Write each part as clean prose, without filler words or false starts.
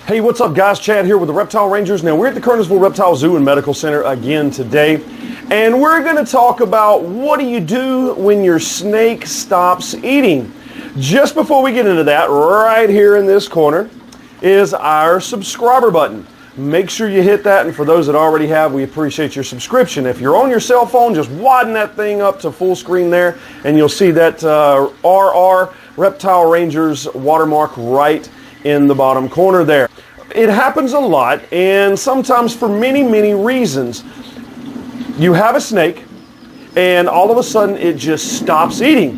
Hey, what's up guys? Chad here with the Reptile Rangers. Now we're at the Kernersville Reptile Zoo and Medical Center again today. And we're going to talk about what do you do when your snake stops eating. Just before we get into that, right here in this corner is our subscriber button. Make sure you hit that, and for those that already have, we appreciate your subscription. If you're on your cell phone, just widen that thing up to full screen there, and you'll see that RR Reptile Rangers watermark right in the bottom corner there. It happens a lot, and sometimes for many, many reasons. You have a snake, and all of a sudden it just stops eating.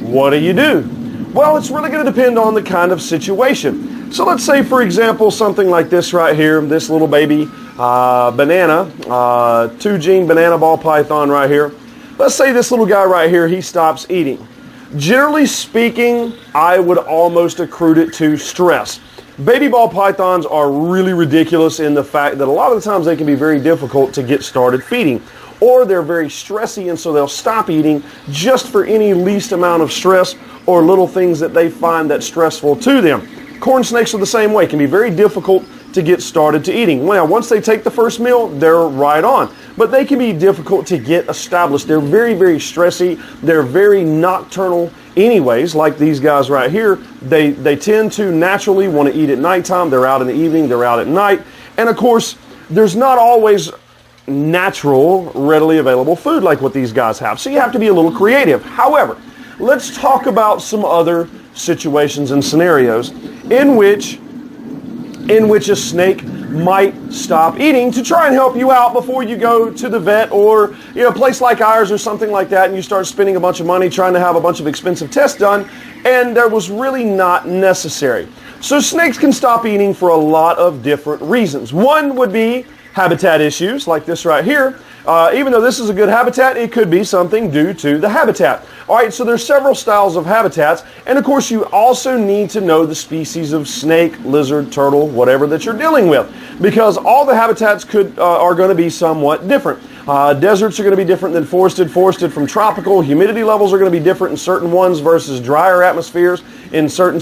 What do you do? Well, it's really going to depend on the kind of situation. So let's say, for example, something like this right here, this little baby banana, 2-gene banana ball python right here. Let's say this little guy right here, he stops eating. Generally speaking, I would almost accrue it to stress. Baby ball pythons are really ridiculous in the fact that a lot of the times they can be very difficult to get started feeding. Or they're very stressy, and so they'll stop eating just for any least amount of stress or little things that they find that's stressful to them. Corn snakes are the same way. It can be very difficult to get started to eating. Well, once they take the first meal, they're right on. But they can be difficult to get established. They're very, very stressy. They're very nocturnal anyways, like these guys right here. They tend to naturally want to eat at nighttime. They're out in the evening. They're out at night. And of course, there's not always natural, readily available food like what these guys have. So you have to be a little creative. However, let's talk about some other situations and scenarios in which a snake might stop eating to try and help you out before you go to the vet or a place like ours or something like that, and you start spending a bunch of money trying to have a bunch of expensive tests done, and that was really not necessary. So snakes can stop eating for a lot of different reasons. One would be habitat issues like this right here. Even though this is a good habitat, it could be something due to the habitat. All right, so there's several styles of habitats, and of course you also need to know the species of snake, lizard, turtle, whatever that you're dealing with, because all the habitats are going to be somewhat different. Deserts are going to be different than forested from tropical. Humidity levels are going to be different in certain ones versus drier atmospheres in certain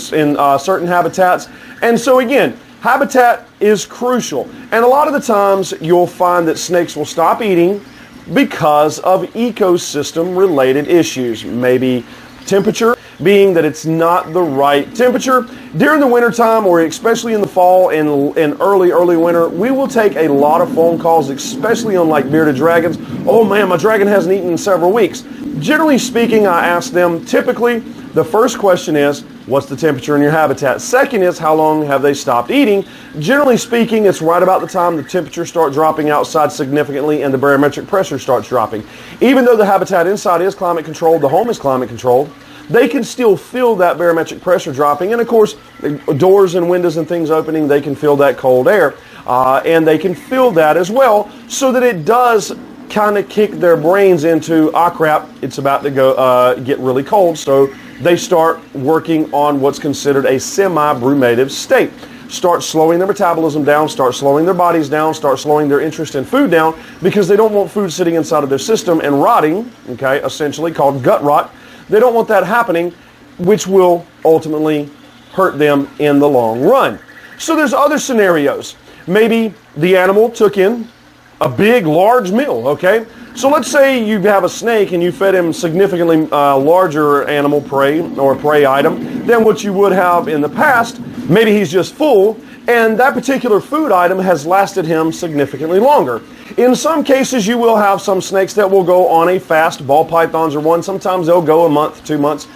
habitats. And so again, habitat is crucial, and a lot of the times you'll find that snakes will stop eating because of ecosystem related issues. Maybe temperature, being that it's not the right temperature. During the wintertime, or especially in the fall and early winter, we will take a lot of phone calls, especially on like bearded dragons. Oh man, my dragon hasn't eaten in several weeks. Generally speaking, I ask them, typically, the first question is, what's the temperature in your habitat? Second is, how long have they stopped eating? Generally speaking, it's right about the time the temperatures start dropping outside significantly and the barometric pressure starts dropping. Even though the habitat inside is climate controlled, the home is climate controlled, they can still feel that barometric pressure dropping. And of course, doors and windows and things opening, they can feel that cold air. And they can feel that as well, so that it does kind of kick their brains into, crap, it's about to go get really cold. So they start working on what's considered a semi-brumative state. Start slowing their metabolism down, start slowing their bodies down, start slowing their interest in food down, because they don't want food sitting inside of their system and rotting, okay, essentially called gut rot. They don't want that happening, which will ultimately hurt them in the long run. So there's other scenarios. Maybe the animal took in a big, large meal, okay? So let's say you have a snake and you fed him significantly larger animal prey or prey item than what you would have in the past. Maybe he's just full, and that particular food item has lasted him significantly longer. In some cases, you will have some snakes that will go on a fast. Ball pythons are one. Sometimes they'll go a month, 2 months,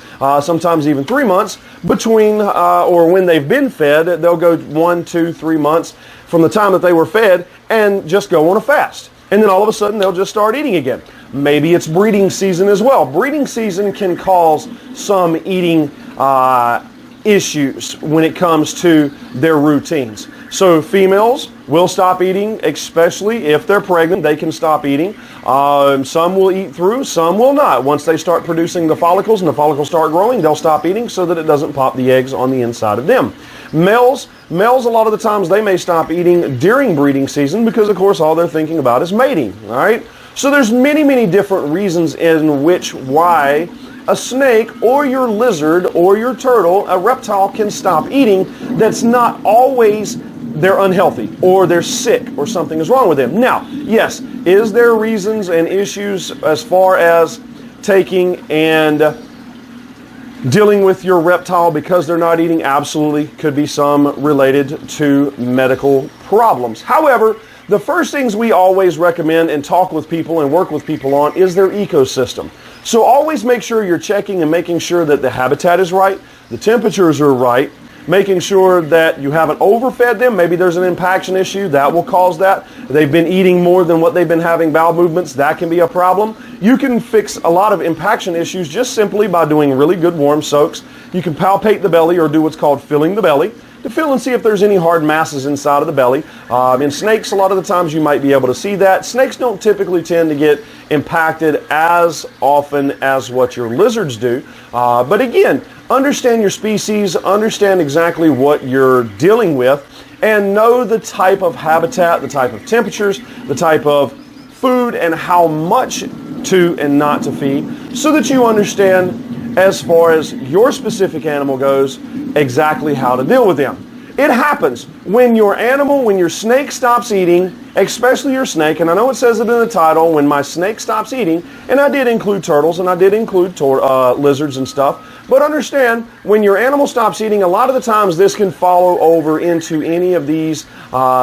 sometimes even 3 months between or when they've been fed. They'll go 1, 2, 3 months from the time that they were fed and just go on a fast. And then all of a sudden they'll just start eating again. Maybe it's breeding season as well. Breeding season can cause some eating issues when it comes to their routines. So females will stop eating, especially if they're pregnant. They can stop eating. Some will eat through, some will not. Once they start producing the follicles and the follicles start growing, they'll stop eating so that it doesn't pop the eggs on the inside of them. Males, a lot of the times they may stop eating during breeding season because, of course, all they're thinking about is mating. All right. So there's many different reasons in which why a snake or your lizard or your turtle, a reptile, can stop eating. That's not always they're unhealthy or they're sick or something is wrong with them. Now, yes, is there reasons and issues as far as taking and dealing with your reptile because they're not eating? Absolutely. Could be some related to medical problems. However, the first things we always recommend and talk with people and work with people on is their ecosystem. So always make sure you're checking and making sure that the habitat is right, the temperatures are right, making sure that you haven't overfed them. Maybe there's an impaction issue that will cause that. They've been eating more than what they've been having bowel movements. That can be a problem. You can fix a lot of impaction issues just simply by doing really good warm soaks. You can palpate the belly or do what's called filling the belly to feel and see if there's any hard masses inside of the belly. In snakes, a lot of the times you might be able to see that. Snakes don't typically tend to get impacted as often as what your lizards do. But again, understand your species, understand exactly what you're dealing with, and know the type of habitat, the type of temperatures, the type of food, and how much to and not to feed, so that you understand, as far as your specific animal goes, exactly how to deal with them. It happens when your animal, when your snake stops eating, especially your snake, and I know it says it in the title, when my snake stops eating, and I did include turtles and I did include lizards and stuff, but understand, when your animal stops eating, a lot of the times this can follow over into any of these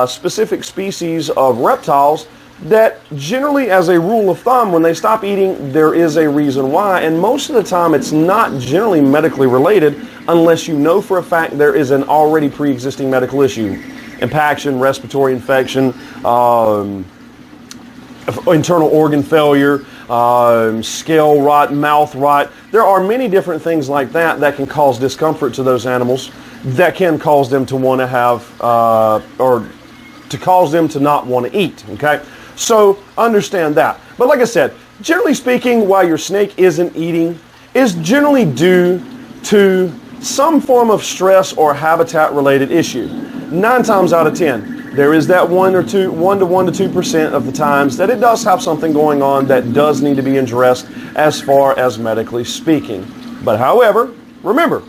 specific species of reptiles that generally, as a rule of thumb, when they stop eating, there is a reason why, and most of the time it's not generally medically related unless you know for a fact there is an already pre-existing medical issue. Impaction, respiratory infection, internal organ failure, scale rot, mouth rot. There are many different things like that that can cause discomfort to those animals, that can cause them to want to have, or to cause them to not want to eat, okay? So understand that. But like I said, generally speaking, why your snake isn't eating is generally due to some form of stress or habitat related issue. 9 times out of 10, there is that 1 to 2% of the times that it does have something going on that does need to be addressed as far as medically speaking. But however, remember,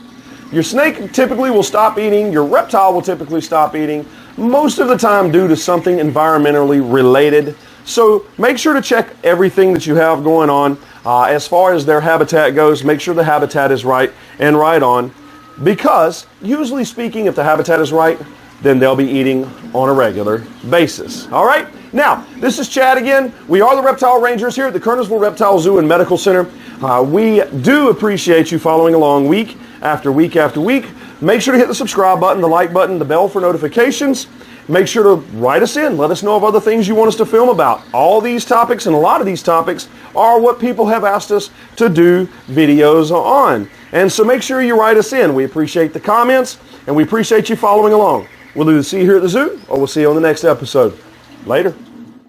your snake typically will stop eating, your reptile will typically stop eating, most of the time due to something environmentally related. So make sure to check everything that you have going on. As far as their habitat goes, make sure the habitat is right and right on, because usually speaking, if the habitat is right, then they'll be eating on a regular basis. All right? Now, this is Chad again. We are the Reptile Rangers here at the Kernersville Reptile Zoo and Medical Center. We do appreciate you following along week after week after week. Make sure to hit the subscribe button, the like button, the bell for notifications. Make sure to write us in. Let us know of other things you want us to film about. All these topics and a lot of these topics are what people have asked us to do videos on. And so make sure you write us in. We appreciate the comments and we appreciate you following along. We'll either see you here at the zoo or we'll see you on the next episode. Later.